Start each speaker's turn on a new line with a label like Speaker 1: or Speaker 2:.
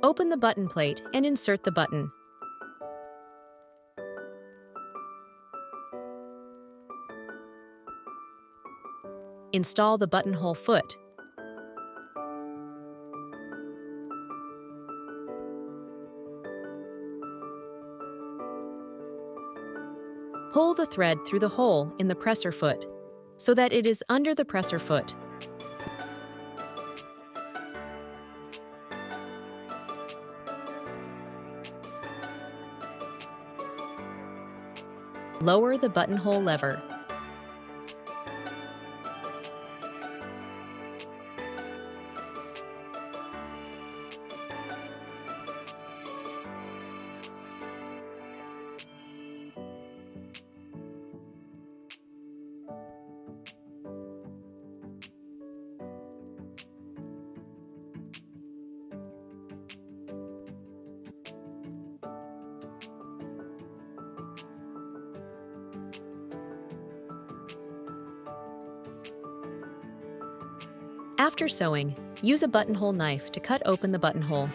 Speaker 1: Open the button plate and insert the button. Install the buttonhole foot. Pull the thread through the hole in the presser foot so that it is under the presser foot. Lower the buttonhole lever. After sewing, use a buttonhole knife to cut open the buttonhole.